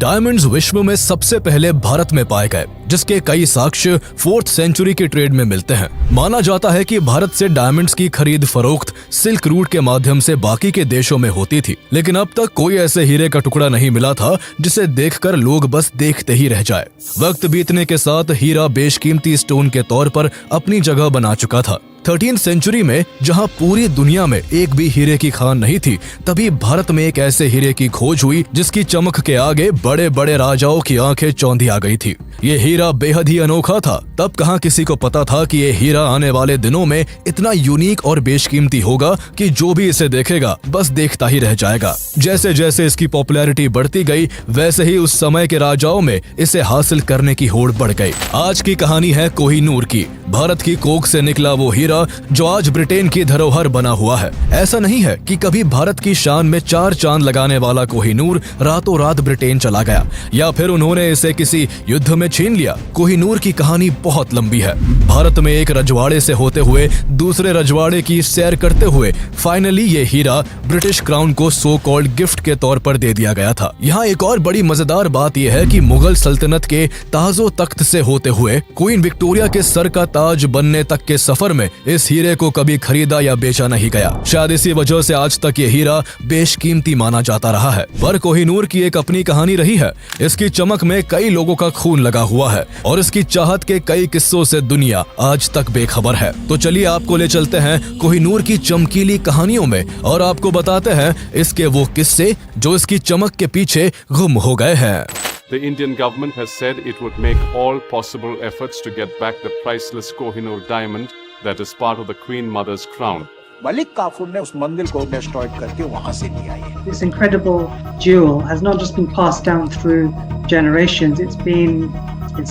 Diamonds विश्व में सबसे पहले भारत में पाए गए, जिसके कई साक्ष्य 4th सेंचुरी के ट्रेड में मिलते हैं। माना जाता है कि भारत से डायमंड्स की खरीद फरोख्त सिल्क रूट के माध्यम से बाकी के देशों में होती थी, लेकिन अब तक कोई ऐसे हीरे का टुकड़ा नहीं मिला था जिसे देखकर लोग बस देखते ही रह जाए। वक्त बीतने के साथ हीरा बेशकीमती स्टोन के तौर पर अपनी जगह बना चुका था। 13th सेंचुरी में जहां पूरी दुनिया में एक भी हीरे की खान नहीं थी, तभी भारत में एक ऐसे हीरे की खोज हुई जिसकी चमक के आगे बड़े बड़े राजाओं की आंखें चौंधी आ गई थी। ये हीरा बेहद ही अनोखा था। तब कहां किसी को पता था कि ये हीरा आने वाले दिनों में इतना यूनिक और बेशकीमती होगा कि जो भी इसे देखेगा बस देखता ही रह जाएगा। जैसे जैसे इसकी पॉपुलैरिटी बढ़ती गई, वैसे ही उस समय के राजाओं में इसे हासिल करने की होड़ बढ़ गई। आज की कहानी है कोहिनूर की। भारत की कोख से निकला वो हीरा जो आज ब्रिटेन की धरोहर बना हुआ है। ऐसा नहीं है कि कभी भारत की शान में 4 चांद लगाने वाला कोहिनूर रातों रात ब्रिटेन चला गया या फिर उन्होंने इसे किसी युद्ध में छीन लिया। कोहिनूर की कहानी बहुत लंबी है। भारत में एक रजवाड़े से होते हुए दूसरे रजवाड़े की सैर करते हुए फाइनली ये हीरा ब्रिटिश क्राउन को सो कॉल्ड गिफ्ट के तौर पर दे दिया गया था। यहाँ एक और बड़ी मजेदार बात यह है कि मुगल सल्तनत के ताजो तख्त से होते हुए क्वीन विक्टोरिया के सर का ताज बनने तक के सफर में इस हीरे को कभी खरीदा या बेचा नहीं गया। शायद इसी वजह से आज तक ये हीरा बेशकीमती माना जाता रहा है। पर कोहिनूर की एक अपनी कहानी रही है। इसकी चमक में कई लोगों का खून लगा हुआ है और इसकी चाहत के कई किस्सों से दुनिया आज तक बेखबर है। तो चलिए आपको ले चलते हैं कोहिनूर की चमकीली कहानियों में और आपको बताते हैं इसके वो किस्से जो इसकी चमक के पीछे गुम हो गए हैं। The Indian government has said it would make all possible efforts to get back the priceless Kohinoor diamond that is part of the Queen Mother's crown. Malik Kafur ने उस मंदिर को डिस्ट्रॉय करके वहां से लिया है। This incredible jewel has not just been passed down through generations. It's been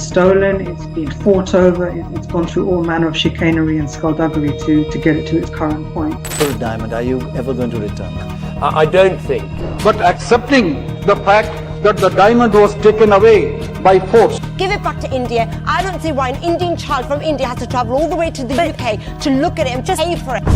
stolen. It's been fought over. It's gone through all manner of chicanery and skullduggery to get it to its current point. For a diamond, are you ever going to return that? I don't think. But accepting the fact that the diamond was taken away by force. Give it back to India. I don't see why an Indian child from India has to travel all the way to the UK to look at it and just pay for it.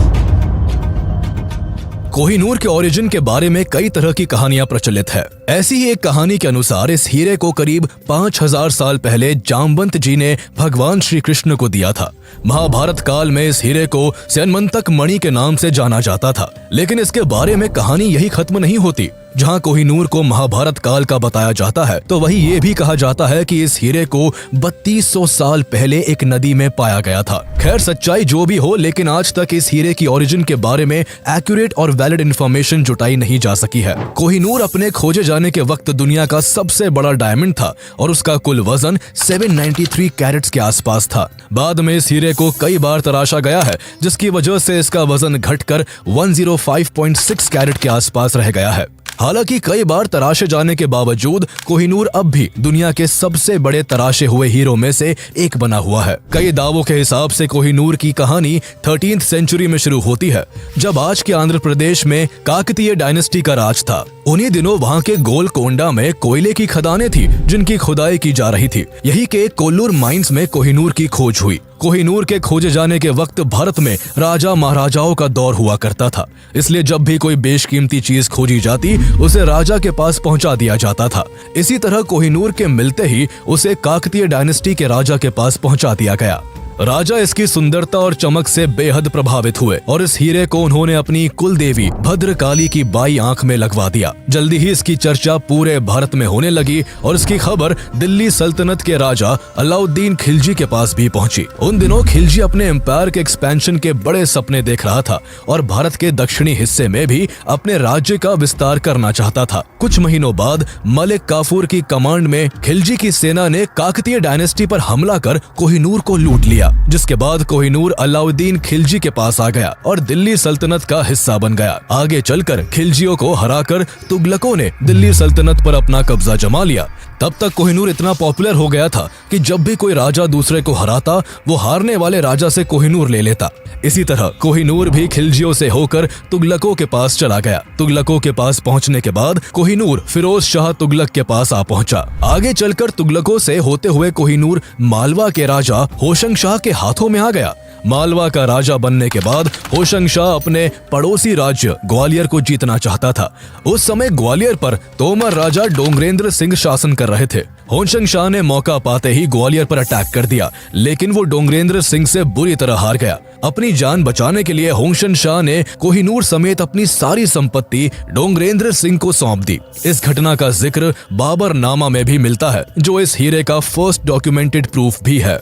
Kohinoor के origin के बारे में कई तरह की कहानियां प्रचलित है। ऐसी ही एक कहानी के अनुसार इस हीरे को करीब 5000 साल पहले जामवंत जी ने भगवान श्री कृष्ण को दिया था। महाभारत काल में इस हीरे को स्यनमंतक मणि के नाम से जाना जाता था। लेकिन इसके बारे में कहानी यही खत्म नहीं होती। जहां कोहिनूर को महाभारत काल का बताया जाता है, तो वही ये भी कहा जाता है कि इस हीरे को 3200 साल पहले एक नदी में पाया गया था। खैर सच्चाई जो भी हो, लेकिन आज तक इस हीरे की ओरिजिन के बारे में एक्यूरेट और वैलिड इंफॉर्मेशन जुटाई नहीं जा सकी है। कोहिनूर अपने खोजे जाने के वक्त दुनिया का सबसे बड़ा डायमंड था और उसका कुल वजन 793 कैरेट्स के आसपास था। बाद में इस हीरे को कई बार तराशा गया है, जिसकी वजह से इसका वजन घटकर 105.6 कैरेट के आसपास रह गया है। हालांकि कई बार तराशे जाने के बावजूद कोहिनूर अब भी दुनिया के सबसे बड़े तराशे हुए हीरों में से एक बना हुआ है। कई दावों के हिसाब से कोहिनूर की कहानी 13th सेंचुरी में शुरू होती है, जब आज के आंध्र प्रदेश में काकतीय डायनेस्टी का राज था। उन्हीं दिनों वहां के गोलकोंडा में कोयले की खदानें थी, जिनकी खुदाई की जा रही थी। यही के कोल्लूर माइंस में कोहिनूर की खोज हुई। कोहिनूर के खोजे जाने के वक्त भारत में राजा महाराजाओं का दौर हुआ करता था, इसलिए जब भी कोई बेशकीमती चीज खोजी जाती उसे राजा के पास पहुंचा दिया जाता था। इसी तरह कोहिनूर के मिलते ही उसे काकतीय डायनेस्टी के राजा के पास पहुंचा दिया गया। राजा इसकी सुंदरता और चमक से बेहद प्रभावित हुए और इस हीरे को उन्होंने अपनी कुल देवी भद्रकाली की बाई आंख में लगवा दिया। जल्दी ही इसकी चर्चा पूरे भारत में होने लगी और इसकी खबर दिल्ली सल्तनत के राजा अलाउद्दीन खिलजी के पास भी पहुंची। उन दिनों खिलजी अपने एम्पायर के एक्सपेंशन के बड़े सपने देख रहा था और भारत के दक्षिणी हिस्से में भी अपने राज्य का विस्तार करना चाहता था। कुछ महीनों बाद मलिक काफूर की कमांड में खिलजी की सेना ने काकतीय डायनेस्टी पर हमला कर कोहिनूर को लूट लिया, जिसके बाद कोहिनूर अलाउद्दीन खिलजी के पास आ गया और दिल्ली सल्तनत का हिस्सा बन गया। आगे चलकर खिलजियों को हराकर तुगलकों ने दिल्ली सल्तनत पर अपना कब्जा जमा लिया। तब तक कोहिनूर इतना पॉपुलर हो गया था कि जब भी कोई राजा दूसरे को हराता, वो हारने वाले राजा से कोहिनूर ले लेता। इसी तरह कोहिनूर भी खिलजियों से होकर तुगलकों के पास चला गया। तुगलकों के पास पहुंचने के बाद कोहिनूर फिरोज शाह तुगलक के पास आ पहुंचा। आगे चलकर तुगलकों से होते हुए कोहिनूर मालवा के राजा होशंग शाह के हाथों में आ गया। मालवा का राजा बनने के बाद होशंग शाह अपने पड़ोसी राज्य ग्वालियर को जीतना चाहता था। उस समय ग्वालियर पर तोमर राजा डोंगरेंद्र सिंह शासन कर रहे थे। होशंग शाह ने मौका पाते ही ग्वालियर पर अटैक कर दिया, लेकिन वो डोंगरेंद्र सिंह से बुरी तरह हार गया। अपनी जान बचाने के लिए होशंग शाह ने कोहिनूर समेत अपनी सारी संपत्ति डोंगरेंद्र सिंह को सौंप दी। इस घटना का जिक्र बाबर नामा में भी मिलता है, जो इस हीरे का फर्स्ट डॉक्यूमेंटेड प्रूफ भी है।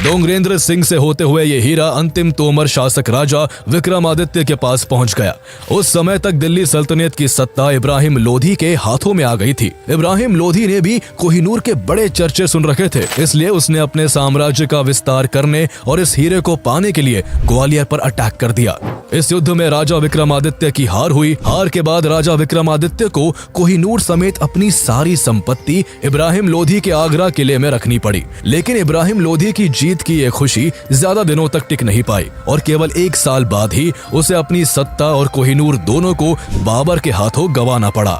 डोंगरेंद्र सिंह से होते हुए ये हीरा अंतिम तोमर शासक राजा विक्रमादित्य के पास पहुंच गया। उस समय तक दिल्ली सल्तनत की सत्ता इब्राहिम लोधी के हाथों में आ गई थी। इब्राहिम लोधी ने भी कोहिनूर के बड़े चर्चे सुन रखे थे, इसलिए उसने अपने साम्राज्य का विस्तार करने और इस हीरे को पाने के लिए ग्वालियर पर अटैक कर दिया। इस युद्ध में राजा विक्रमादित्य की हार हुई। हार के बाद राजा विक्रमादित्य को कोहिनूर समेत अपनी सारी संपत्ति इब्राहिम लोधी के आगरा किले में रखनी पड़ी। लेकिन इब्राहिम लोधी की जीत की ये खुशी ज्यादा दिनों तक टिक नहीं पाई और केवल 1 साल बाद ही उसे अपनी सत्ता और कोहिनूर दोनों को बाबर के हाथों गंवाना पड़ा।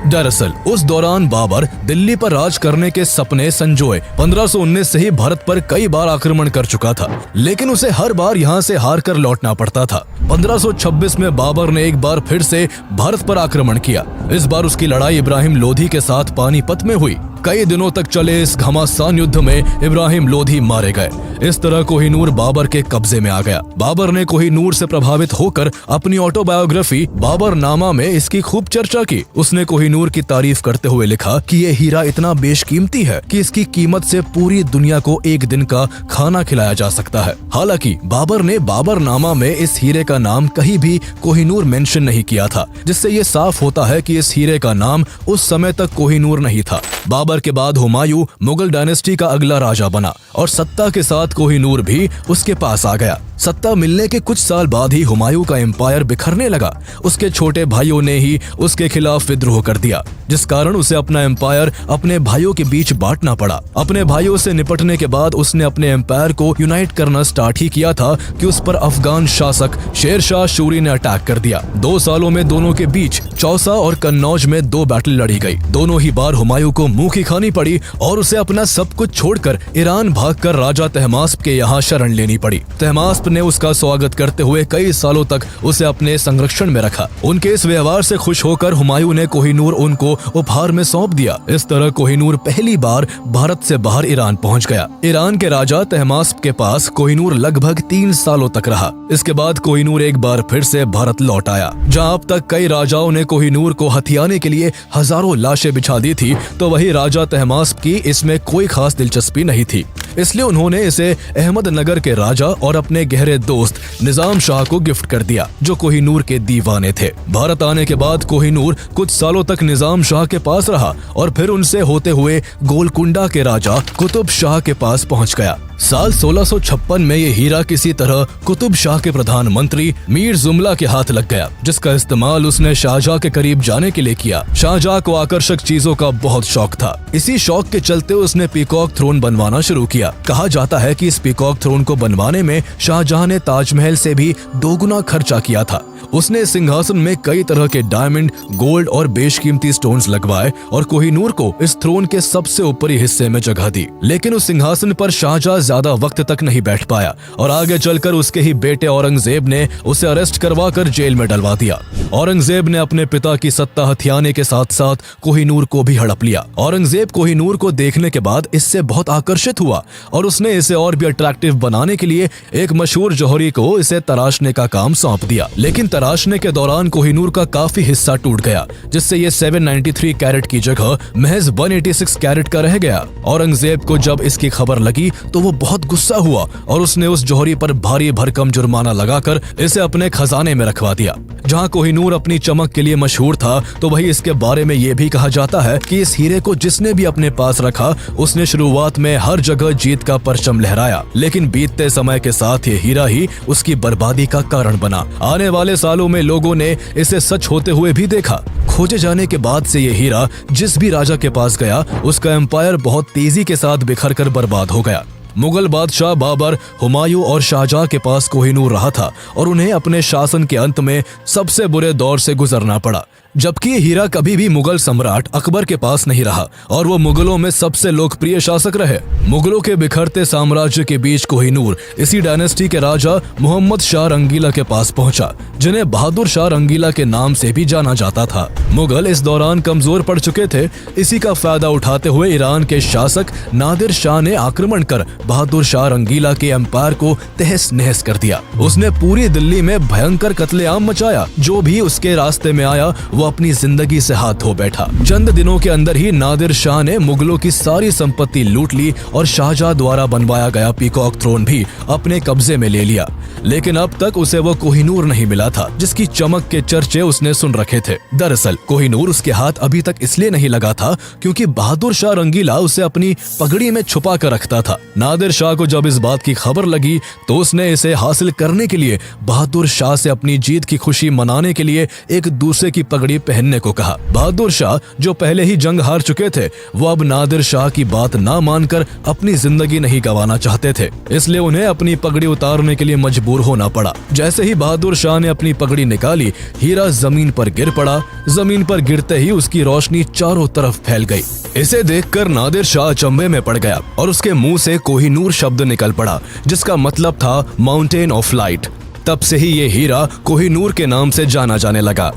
दरअसल उस दौरान बाबर दिल्ली पर राज करने के सपने संजोए 1519 से ही भारत पर कई बार आक्रमण कर चुका था, लेकिन उसे हर बार यहाँ से हार कर लौटना पड़ता था। 1526 में बाबर ने एक बार फिर से भारत पर आक्रमण किया। इस बार उसकी लड़ाई इब्राहिम लोधी के साथ पानीपत में हुई। कई दिनों तक चले इस घमासान युद्ध में इब्राहिम लोधी मारे गए। इस तरह कोहिनूर बाबर के कब्जे में आ गया। बाबर ने कोहिनूर से प्रभावित होकर अपनी ऑटोबायोग्राफी बाबर नामा में इसकी खूब चर्चा की। उसने कोहिनूर की तारीफ करते हुए लिखा कि ये हीरा इतना बेशकीमती है कि इसकी कीमत से पूरी दुनिया को एक दिन का खाना खिलाया जा सकता है। हालांकि बाबर ने बाबर नामा में इस हीरे का नाम कहीं भी कोहिनूर मेंशन नहीं किया था, जिससे ये साफ होता है कि इस हीरे का नाम उस समय तक कोहिनूर नहीं था। बाबर के बाद हुमायूं मुगल डायनेस्टी का अगला राजा बना और सत्ता के साथ कोहिनूर भी उसके पास आ गया। सत्ता मिलने के कुछ साल बाद ही हुमायूं का एम्पायर बिखरने लगा। उसके छोटे भाइयों ने ही उसके खिलाफ विद्रोह कर दिया, जिस कारण उसे अपना एम्पायर अपने भाइयों के बीच बांटना पड़ा। अपने भाइयों से निपटने के बाद उसने अपने एम्पायर को यूनाइट करना स्टार्ट ही किया था कि उस पर अफगान शासक शेर शाह सूरी ने अटैक कर दिया। 2 सालों में दोनों के बीच चौसा और कन्नौज में 2 बैटल लड़ी गई। दोनों ही बार हुमायूं को मुंह की खानी पड़ी और उसे अपना सब कुछ छोड़कर ईरान भागकर राजा तहमास्प के यहाँ शरण लेनी पड़ी। तहमास्प ने उसका स्वागत करते हुए कई सालों तक उसे अपने संरक्षण में रखा। उनके इस व्यवहार से खुश होकर हुमायूं ने कोहिनूर उनको उपहार में सौंप दिया। इस तरह कोहिनूर पहली बार भारत से बाहर ईरान पहुंच गया। ईरान के राजा तहमास्प के पास कोहिनूर लगभग 3 सालों तक रहा। इसके बाद कोहिनूर एक बार फिर से भारत लौट आया। जहां अब तक कई राजाओं ने कोहिनूर को हथियाने के लिए हजारों लाशें बिछा दी थी, तो वही राजा तहमास्प की इसमें कोई खास दिलचस्पी नहीं थी। इसलिए उन्होंने इसे अहमदनगर के राजा और अपने गहरे दोस्त निजाम शाह को गिफ्ट कर दिया, जो कोहिनूर के दीवाने थे। भारत आने के बाद कोहिनूर कुछ सालों तक निजाम शाह के पास रहा और फिर उनसे होते हुए गोलकुंडा के राजा कुतुब शाह के पास पहुंच गया। साल 1656 में ये हीरा किसी तरह कुतुब शाह के प्रधानमंत्री मीर जुमला के हाथ लग गया, जिसका इस्तेमाल उसने शाहजहां के करीब जाने के लिए किया। शाहजहां को आकर्षक चीजों का बहुत शौक था। इसी शौक के चलते उसने पीकॉक थ्रोन बनवाना शुरू किया। कहा जाता है कि इस पीकॉक थ्रोन को बनवाने में शाहजहां ने ताजमहल से भी 2 गुना खर्चा किया था। उसने सिंहासन में कई तरह के डायमंड, गोल्ड और बेशकीमती स्टोन्स लगवाए और कोहिनूर को इस थ्रोन के सबसे ऊपरी हिस्से में जगह दी। लेकिन उस सिंहासन पर शाहजहां ज्यादा वक्त तक नहीं बैठ पाया और आगे चलकर उसके ही बेटे औरंगजेब ने उसे अरेस्ट करवाकर जेल में डलवा दिया। औरंगजेब ने अपने पिता की सत्ता हथियाने के साथ साथ कोहिनूर को भी हड़प लिया। औरंगजेब कोहिनूर को देखने के बाद इससे बहुत आकर्षित हुआ और उसने इसे और भी अट्रैक्टिव बनाने के लिए एक मशहूर जौहरी को इसे तराशने का काम सौंप दिया। लेकिन तराशने के दौरान कोहिनूर का काफी हिस्सा टूट गया, जिससे ये 793 कैरेट की जगह महज 186 कैरेट का रह गया। औरंगजेब को जब इसकी खबर लगी तो वो बहुत गुस्सा हुआ और उसने उस जौहरी पर भारी भरकम जुर्माना लगाकर इसे अपने खजाने में रखवा दिया। जहां कोहिनूर अपनी चमक के लिए मशहूर था, तो वही इसके बारे में ये भी कहा जाता है कि इस हीरे को जिसने भी अपने पास रखा, उसने शुरुआत में हर जगह जीत का परचम लहराया, लेकिन बीतते समय के साथ ये हीरा ही उसकी बर्बादी का कारण बना। आने वाले सालों में लोगों ने इसे सच होते हुए भी देखा। खोजे जाने के बाद से ये हीरा जिस भी राजा के पास गया, उसका एम्पायर बहुत तेजी के साथ बिखर कर बर्बाद हो गया। मुगल बादशाह बाबर, हुमायूं और शाहजहां के पास कोहिनूर रहा था और उन्हें अपने शासन के अंत में सबसे बुरे दौर से गुजरना पड़ा। जबकि ये हीरा कभी भी मुगल सम्राट अकबर के पास नहीं रहा और वो मुगलों में सबसे लोकप्रिय शासक रहे। मुगलों के बिखरते साम्राज्य के बीच कोहिनूर इसी डायनेस्टी के राजा मोहम्मद शाह रंगीला के पास पहुंचा, जिन्हें बहादुर शाह रंगीला के नाम से भी जाना जाता था। मुगल इस दौरान कमजोर पड़ चुके थे। इसी का फायदा उठाते हुए ईरान के शासक नादिर शाह ने आक्रमण कर बहादुर शाह रंगीला के एम्पायर को तहस नहस कर दिया। उसने पूरी दिल्ली में भयंकर कत्लेआम मचाया। जो भी उसके रास्ते में आया वो अपनी जिंदगी से हाथ धो बैठा। चंद दिनों के अंदर ही नादिर शाह ने मुगलों की सारी संपत्ति लूट ली और शाहजहां द्वारा बनवाया गया पीकॉक थ्रोन भी अपने कब्जे में ले लिया। लेकिन अब तक उसे वो कोहिनूर नहीं मिला था जिसकी चमक के चर्चे उसने सुन रखे थे। दरअसल कोहिनूर उसके हाथ अभी तक इसलिए नहीं लगा था क्योंकि बहादुर शाह रंगीला उसे अपनी पगड़ी में छुपा कर रखता था। नादिर शाह को जब इस बात की खबर लगी तो उसने इसे हासिल करने के लिए बहादुर शाह से अपनी जीत की खुशी मनाने के लिए एक दूसरे की पगड़ी पहनने को कहा। बहादुर शाह जो पहले ही जंग हार चुके थे वो अब नादिर शाह की बात ना मानकर अपनी जिंदगी नहीं गंवाना चाहते थे, इसलिए उन्हें अपनी पगड़ी उतारने के लिए मजबूर होना पड़ा। जैसे ही बहादुर शाह ने अपनी पगड़ी निकाली, हीरा जमीन पर गिर पड़ा। जमीन पर गिरते ही उसकी रोशनी चारों तरफ फैल गई। इसे देखकर नादिर शाह अचंभे में पड़ गया और उसके मुंह से कोहिनूर शब्द निकल पड़ा, जिसका मतलब था माउंटेन ऑफ लाइट। तब से ही ये हीरा कोहिनूर के नाम से जाना जाने लगा।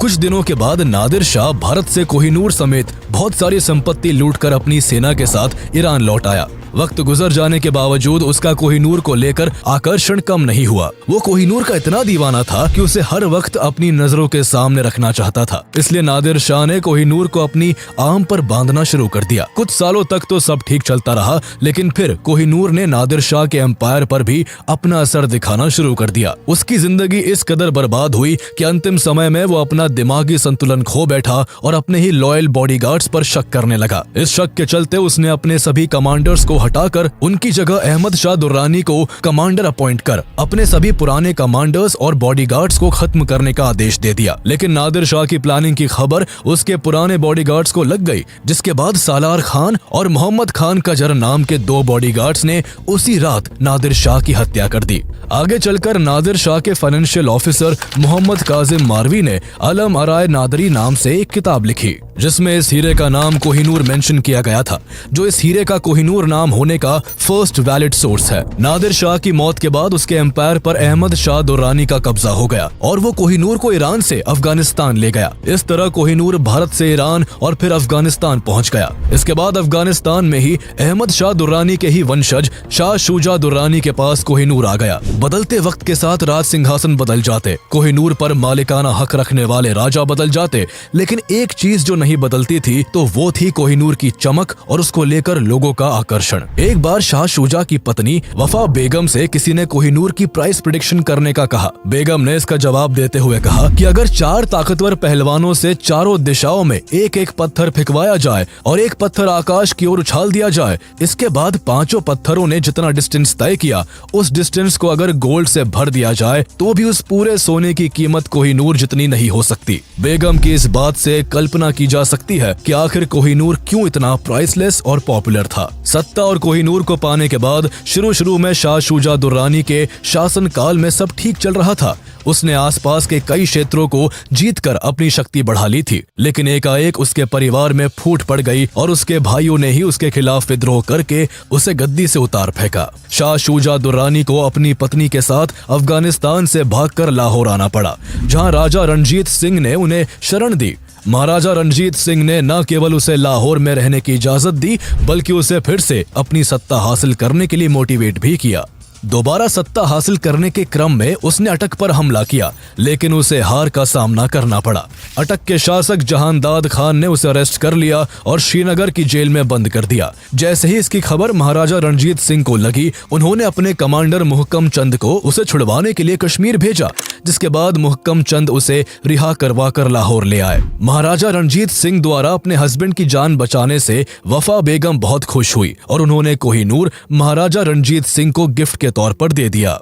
कुछ दिनों के बाद नादिर शाह भारत से कोहिनूर समेत बहुत सारी संपत्ति लूटकर अपनी सेना के साथ ईरान लौट आया। वक्त गुजर जाने के बावजूद उसका कोहिनूर को लेकर आकर्षण कम नहीं हुआ। वो कोहिनूर का इतना दीवाना था कि उसे हर वक्त अपनी नजरों के सामने रखना चाहता था। इसलिए नादिर शाह ने कोहिनूर को अपनी आर्म पर बांधना शुरू कर दिया। कुछ सालों तक तो सब ठीक चलता रहा, लेकिन फिर कोहिनूर ने नादिर शाह के एम्पायर पर भी अपना असर दिखाना शुरू कर दिया। उसकी जिंदगी इस कदर बर्बाद हुई कि अंतिम समय में वो अपना दिमागी संतुलन खो बैठा और अपने ही लॉयल बॉडीगार्ड्स पर शक करने लगा। इस शक के चलते उसने अपने सभी कमांडर्स को हटाकर उनकी जगह अहमद शाह दुर्रानी को कमांडर अपॉइंट कर अपने सभी पुराने कमांडर्स और बॉडीगार्ड्स को खत्म करने का आदेश दे दिया। लेकिन नादिर शाह की प्लानिंग की खबर उसके पुराने बॉडीगार्ड्स को लग गई, जिसके बाद सालार खान और मोहम्मद खान कजर नाम के दो बॉडीगार्ड्स ने उसी रात नादिर शाह की हत्या कर दी। आगे चलकर नादिर शाह के फाइनेंशियल ऑफिसर मोहम्मद काजिम मारवी ने अलम अराय नादरी नाम से एक किताब लिखी, जिसमें इस हीरे का नाम कोहिनूर मेंशन किया गया था, जो इस हीरे का कोहिनूर नाम होने का फर्स्ट वैलिड सोर्स है। नादिर शाह की मौत के बाद उसके एम्पायर पर अहमद शाह दुर्रानी का कब्जा हो गया और वो कोहिनूर को ईरान से अफगानिस्तान ले गया। इस तरह कोहिनूर भारत से ईरान और फिर अफगानिस्तान पहुंच गया। इसके बाद अफगानिस्तान में ही अहमद शाह दुर्रानी के ही वंशज शाह शुजा दुर्रानी के पास कोहिनूर आ गया। बदलते वक्त के साथ राज सिंहासन बदल जाते, कोहिनूर पर मालिकाना हक रखने वाले राजा बदल जाते, लेकिन एक चीज जो नहीं बदलती थी तो वो थी कोहिनूर की चमक और उसको लेकर लोगों का आकर्षण। एक बार शाह शुजा की पत्नी वफा बेगम से किसी ने कोहिनूर की प्राइस प्रेडिक्शन करने का कहा। बेगम ने इसका जवाब देते हुए कहा कि अगर 4 ताकतवर पहलवानों से चारों दिशाओं में एक एक पत्थर फेंकवाया जाए और एक पत्थर आकाश की ओर उछाल दिया जाए, इसके बाद 5 पत्थरों ने जितना डिस्टेंस तय किया उस डिस्टेंस को अगर गोल्ड से भर दिया जाए तो भी उस पूरे सोने की कीमत कोहिनूर जितनी नहीं हो सकती। बेगम की इस बात से कल्पना की जा सकती है कि आखिर कोहिनूर क्यों इतना प्राइसलेस और पॉपुलर था। सत्ता और कोहिनूर को पाने के बाद शुरू में शाह शुजा दुर्रानी के शासन काल में सब ठीक चल रहा था। उसने आसपास के कई क्षेत्रों को जीतकर अपनी शक्ति बढ़ा ली थी, लेकिन एकाएक उसके परिवार में फूट पड़ गई और उसके भाइयों ने ही उसके खिलाफ विद्रोह करके उसे गद्दी से उतार फेंका। शाह शुजा दुर्रानी को अपनी पत्नी के साथ अफगानिस्तान से भागकर लाहौर आना पड़ा, जहां राजा रणजीत सिंह ने उन्हें शरण दी। महाराजा रणजीत सिंह ने न केवल उसे लाहौर में रहने की इजाजत दी, बल्कि उसे फिर से अपनी सत्ता हासिल करने के लिए मोटिवेट भी किया। दोबारा सत्ता हासिल करने के क्रम में उसने अटक पर हमला किया, लेकिन उसे हार का सामना करना पड़ा। अटक के शासक जहानदाद खान ने उसे अरेस्ट कर लिया और श्रीनगर की जेल में बंद कर दिया। जैसे ही इसकी खबर महाराजा रणजीत सिंह को लगी, उन्होंने अपने कमांडर मुहक्कम चंद को उसे छुड़वाने के लिए कश्मीर भेजा, जिसके बाद मुहक्कम चंद उसे रिहा करवा कर लाहौर ले आए। महाराजा रणजीत सिंह द्वारा अपने हस्बैंड की जान बचाने से वफा बेगम बहुत खुश हुई और उन्होंने कोहिनूर महाराजा रणजीत सिंह को गिफ्ट के तौर पर दे दिया।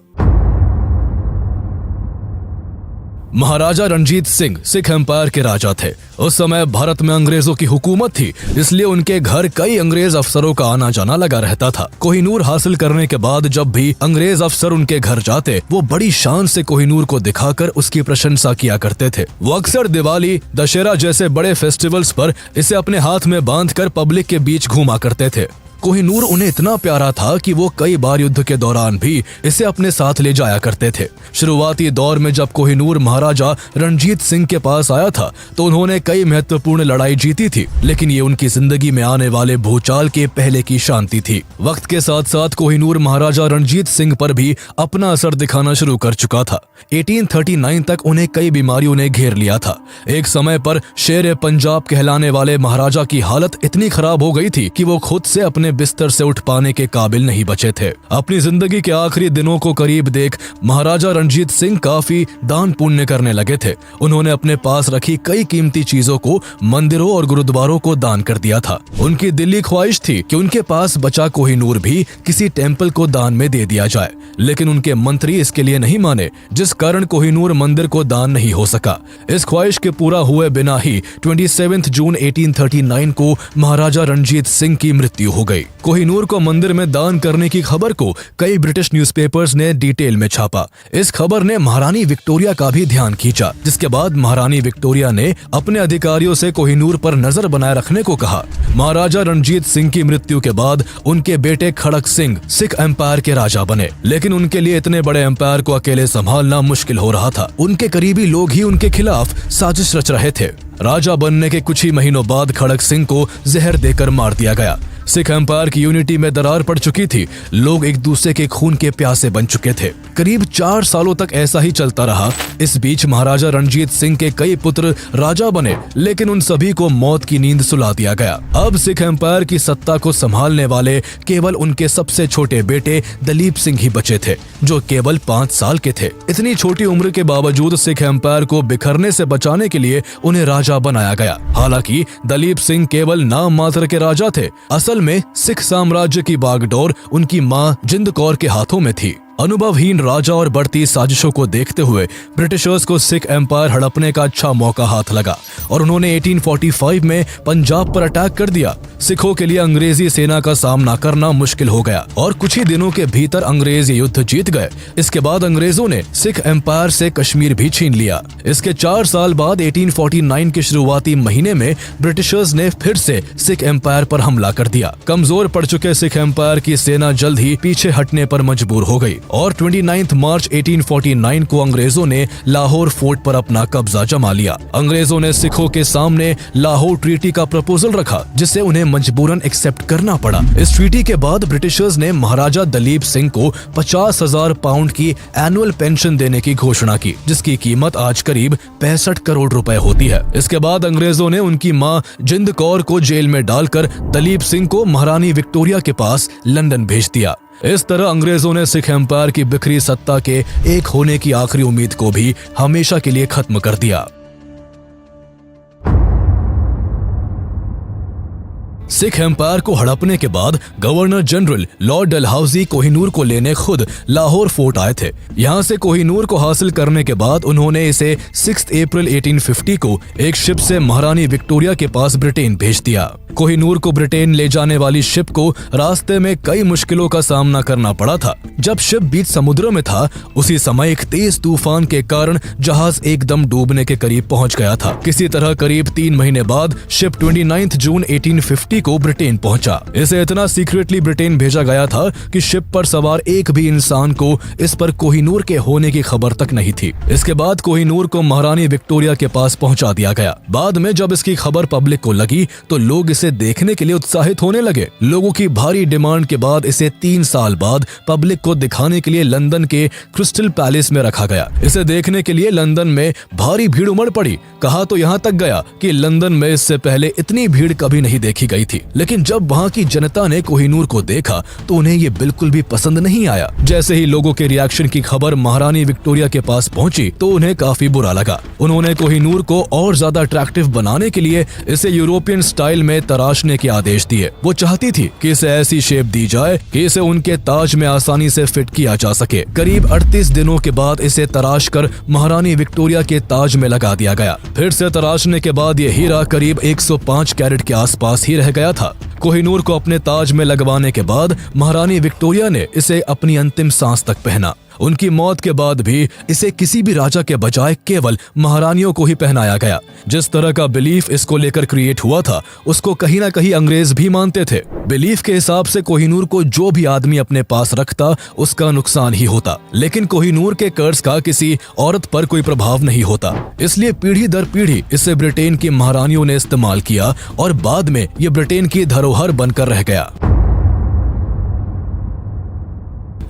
महाराजा रणजीत सिंह सिख एम्पायर के राजा थे। उस समय भारत में अंग्रेजों की हुकूमत थी, इसलिए उनके घर कई अंग्रेज अफसरों का आना जाना लगा रहता था। कोहिनूर हासिल करने के बाद जब भी अंग्रेज अफसर उनके घर जाते, वो बड़ी शान से कोहिनूर को दिखाकर उसकी प्रशंसा किया करते थे। वो अक्सर दिवाली, दशहरा जैसे बड़े फेस्टिवल्स पर इसे अपने हाथ में बांधकर पब्लिक के बीच घूमा करते थे। कोहिनूर उन्हें इतना प्यारा था कि वो कई बार युद्ध के दौरान भी इसे अपने साथ ले जाया करते थे। शुरुआती दौर में जब कोहिनूर महाराजा रणजीत सिंह के पास आया था तो उन्होंने कई महत्वपूर्ण लड़ाई जीती थी, लेकिन ये उनकी जिंदगी में आने वाले भूचाल के पहले की शांति थी। वक्त के साथ साथ कोहिनूर महाराजा रणजीत सिंह पर भी अपना असर दिखाना शुरू कर चुका था। 1839 तक उन्हें कई बीमारियों ने घेर लिया था। एक समय पर शेर पंजाब कहलाने वाले महाराजा की हालत इतनी खराब हो गई थी कि वो खुद से अपने बिस्तर से उठ पाने के काबिल नहीं बचे थे। अपनी जिंदगी के आखिरी दिनों को करीब देख महाराजा रणजीत सिंह काफी दान पुण्य करने लगे थे। उन्होंने अपने पास रखी कई कीमती चीजों को मंदिरों और गुरुद्वारों को दान कर दिया था। उनकी दिली ख्वाहिश थी कि उनके पास बचा कोहिनूर भी किसी टेम्पल को दान में दे दिया जाए, लेकिन उनके मंत्री इसके लिए नहीं माने, जिस कारण कोहिनूर मंदिर को दान नहीं हो सका। इस ख्वाहिश के पूरा हुए बिना ही 27 जून 1839 को महाराजा रणजीत सिंह की मृत्यु हो गई। कोहिनूर को मंदिर में दान करने की खबर को कई ब्रिटिश न्यूज़पेपर्स ने डिटेल में छापा। इस खबर ने महारानी विक्टोरिया का भी ध्यान खींचा, जिसके बाद महारानी विक्टोरिया ने अपने अधिकारियों से कोहिनूर पर नजर बनाए रखने को कहा। महाराजा रणजीत सिंह की मृत्यु के बाद उनके बेटे खड़क सिंह सिख एम्पायर के राजा बने, लेकिन उनके लिए इतने बड़े एम्पायर को अकेले संभालना मुश्किल हो रहा था। उनके करीबी लोग ही उनके खिलाफ साजिश रच रहे थे। राजा बनने के कुछ ही महीनों बाद खड़क सिंह को जहर देकर मार दिया गया। सिख एम्पायर की यूनिटी में दरार पड़ चुकी थी। लोग एक दूसरे के खून के प्यासे बन चुके थे। करीब 4 सालों तक ऐसा ही चलता रहा। इस बीच महाराजा रणजीत सिंह के कई पुत्र राजा बने, लेकिन उन सभी को मौत की नींद सुला दिया गया। अब सिख एम्पायर की सत्ता को संभालने वाले केवल उनके सबसे छोटे बेटे दलीप सिंह ही बचे थे, जो केवल 5 साल के थे। इतनी छोटी उम्र के बावजूद सिख एम्पायर को बिखरने से बचाने के लिए उन्हें राजा बनाया गया। हालांकि दलीप सिंह केवल नाम मात्र के राजा थे। असल में सिख साम्राज्य की बागडोर उनकी मां जिंद कौर के हाथों में थी। अनुभवहीन राजा और बढ़ती साजिशों को देखते हुए ब्रिटिशर्स को सिख एम्पायर हड़पने का अच्छा मौका हाथ लगा और उन्होंने 1845 में पंजाब पर अटैक कर दिया। सिखों के लिए अंग्रेजी सेना का सामना करना मुश्किल हो गया और कुछ ही दिनों के भीतर अंग्रेज युद्ध जीत गए। इसके बाद अंग्रेजों ने सिख एम्पायर से कश्मीर भी छीन लिया। इसके 4 साल बाद 1849 के शुरुआती महीने में ब्रिटिशर्स ने फिर से सिख एम्पायर पर हमला कर दिया। कमजोर पड़ चुके सिख एम्पायर की सेना जल्द ही पीछे हटने पर मजबूर हो गई और 29 मार्च 1849 को अंग्रेजों ने लाहौर फोर्ट पर अपना कब्जा जमा लिया। अंग्रेजों ने सिखों के सामने लाहौर ट्रीटी का प्रपोजल रखा, जिसे उन्हें मजबूरन एक्सेप्ट करना पड़ा। इस ट्रीटी के बाद ब्रिटिशर्स ने महाराजा दलीप सिंह को 50,000 पाउंड की एनुअल पेंशन देने की घोषणा की, जिसकी कीमत आज करीब 65 करोड़ रुपए होती है। इसके बाद अंग्रेजों ने उनकी मां जिंद कौर को जेल में डालकर दलीप सिंह को महारानी विक्टोरिया के पास लंदन भेज दिया। इस तरह अंग्रेजों ने सिख एम्पायर की बिखरी सत्ता के एक होने की आखिरी उम्मीद को भी हमेशा के लिए खत्म कर दिया। सिख एम्पायर को हड़पने के बाद governor general Lord Dalhousie Kohinoor को लेने खुद लाहौर फोर्ट आए थे। यहाँ से कोहिनूर को हासिल करने के बाद उन्होंने इसे 6 अप्रैल 1850 को एक शिप से महारानी विक्टोरिया के पास ब्रिटेन भेज दिया। कोहिनूर को ब्रिटेन ले जाने वाली शिप को रास्ते में कई मुश्किलों का सामना करना पड़ा था। जब शिप बीच समुद्र में था, उसी समय एक तेज तूफान के कारण जहाज एकदम डूबने के करीब पहुंच गया था। किसी तरह करीब 3 महीने बाद शिप 29 जून 1850 को ब्रिटेन पहुंचा। इसे इतना सीक्रेटली ब्रिटेन भेजा गया था कि शिप पर सवार एक भी इंसान को इस पर कोहिनूर के होने की खबर तक नहीं थी। इसके बाद कोहिनूर को महारानी विक्टोरिया के पास पहुंचा दिया गया। बाद में जब इसकी खबर पब्लिक को लगी तो लोग इसे देखने के लिए उत्साहित होने लगे। लोगों की भारी डिमांड के बाद इसे 3 साल बाद पब्लिक को दिखाने के लिए लंदन के क्रिस्टल पैलेस में रखा गया। इसे देखने के लिए लंदन में भारी भीड़ उमड़ पड़ी। कहा तो यहाँ तक गया कि लंदन में इससे पहले इतनी भीड़ कभी नहीं देखी गई थी। लेकिन जब वहाँ की जनता ने कोहिनूर को देखा तो उन्हें ये बिल्कुल भी पसंद नहीं आया। जैसे ही लोगों के रिएक्शन की खबर महारानी विक्टोरिया के पास पहुंची तो उन्हें काफी बुरा लगा। उन्होंने कोहिनूर को और ज्यादा अट्रैक्टिव बनाने के लिए इसे यूरोपियन स्टाइल में तराशने के आदेश दिए। वो चाहती थी कि इसे ऐसी शेप दी जाए कि इसे उनके ताज में आसानी से फिट किया जा सके। करीब 38 दिनों के बाद इसे तराश कर महारानी विक्टोरिया के ताज में लगा दिया गया। फिर से तराशने के बाद ये हीरा करीब 105 कैरेट के आसपास ही रह गया था। कोहिनूर को अपने ताज में लगवाने के बाद महारानी विक्टोरिया ने इसे अपनी अंतिम सांस तक पहना। उनकी मौत के बाद भी इसे किसी भी राजा के बजाय केवल महारानियों को ही पहनाया गया। जिस तरह का बिलीफ इसको लेकर क्रिएट हुआ था उसको कहीं ना कहीं अंग्रेज भी मानते थे। बिलीफ के हिसाब से कोहिनूर को जो भी आदमी अपने पास रखता उसका नुकसान ही होता, लेकिन कोहिनूर के कर्ज का किसी औरत पर कोई प्रभाव नहीं होता। इसलिए पीढ़ी दर पीढ़ी इसे ब्रिटेन की महारानियों ने इस्तेमाल किया और बाद में ये ब्रिटेन की धरोहर बनकर रह गया।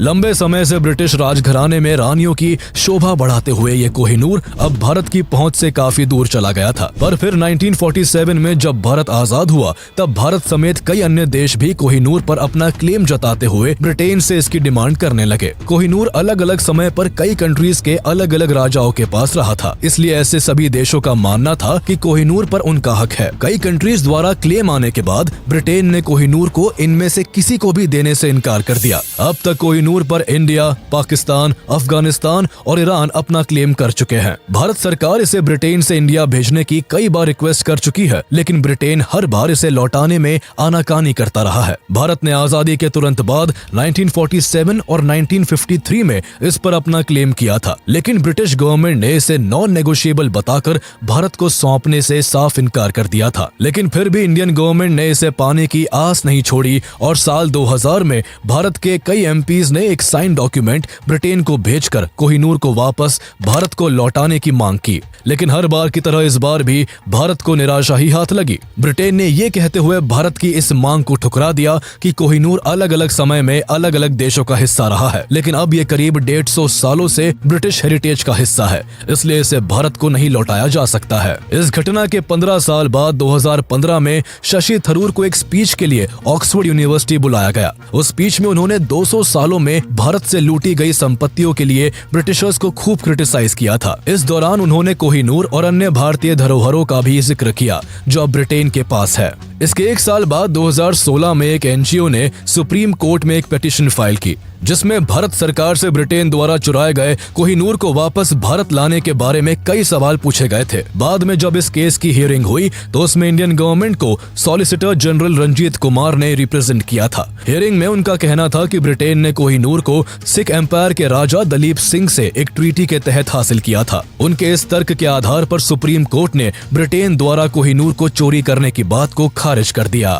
लंबे समय से ब्रिटिश राजघराने में रानियों की शोभा बढ़ाते हुए ये कोहिनूर अब भारत की पहुंच से काफी दूर चला गया था। पर फिर 1947 में जब भारत आजाद हुआ तब भारत समेत कई अन्य देश भी कोहिनूर पर अपना क्लेम जताते हुए ब्रिटेन से इसकी डिमांड करने लगे। कोहिनूर अलग अलग समय पर कई कंट्रीज के अलग अलग राजाओं के पास रहा था, इसलिए ऐसे सभी देशों का मानना था कि कोहिनूर पर उनका हक है। कई कंट्रीज द्वारा क्लेम आने के बाद ब्रिटेन ने कोहिनूर को इनमें से किसी को भी देने से इनकार कर दिया। अब तक कोहिनूर पर इंडिया, पाकिस्तान, अफगानिस्तान और ईरान अपना क्लेम कर चुके हैं। भारत सरकार इसे ब्रिटेन से इंडिया भेजने की कई बार रिक्वेस्ट कर चुकी है, लेकिन ब्रिटेन हर बार इसे लौटाने में आनाकानी करता रहा है। भारत ने आजादी के तुरंत बाद 1947 और 1953 में इस पर अपना क्लेम किया था, लेकिन ब्रिटिश गवर्नमेंट ने इसे नॉन नेगोशिएबल बताकर भारत को सौंपने से साफ इनकार कर दिया था। लेकिन फिर भी इंडियन गवर्नमेंट ने इसे पाने की आस नहीं छोड़ी और साल 2000 में भारत के कई एमपीज ने एक साइन डॉक्यूमेंट ब्रिटेन को भेजकर कोहिनूर को वापस भारत को लौटाने की मांग की। लेकिन हर बार की तरह इस बार भी भारत को निराशा ही हाथ लगी। ब्रिटेन ने ये कहते हुए भारत की इस मांग को ठुकरा दिया कि कोहिनूर अलग अलग समय में अलग अलग देशों का हिस्सा रहा है, लेकिन अब ये करीब 150 सालों से ब्रिटिश हेरिटेज का हिस्सा है, इसलिए इसे भारत को नहीं लौटाया जा सकता है। इस घटना के 15 साल बाद 2015 में शशि थरूर को एक स्पीच के लिए ऑक्सफोर्ड यूनिवर्सिटी बुलाया गया। उस स्पीच में उन्होंने 200 सालों में भारत से लूटी गई संपत्तियों के लिए ब्रिटिशर्स को खूब क्रिटिसाइज किया था। इस दौरान उन्होंने कोहिनूर और अन्य भारतीय धरोहरों का भी जिक्र किया जो अब ब्रिटेन के पास है। इसके एक साल बाद 2016 में एक एनजीओ ने सुप्रीम कोर्ट में एक पिटीशन फाइल की, जिसमें भारत सरकार से ब्रिटेन द्वारा चुराए गए कोहिनूर को वापस भारत लाने के बारे में कई सवाल पूछे गए थे। बाद में जब इस केस की हियरिंग हुई तो उसमें इंडियन गवर्नमेंट को सॉलिसिटर जनरल रंजीत कुमार ने रिप्रेजेंट किया था। हियरिंग में उनका कहना था कि ब्रिटेन ने कोहिनूर को सिख एम्पायर के राजा दलीप सिंह से एक ट्रीटी के तहत हासिल किया था। उनके इस तर्क के आधार पर सुप्रीम कोर्ट ने ब्रिटेन द्वारा कोहिनूर को चोरी करने की बात को खारिज कर दिया।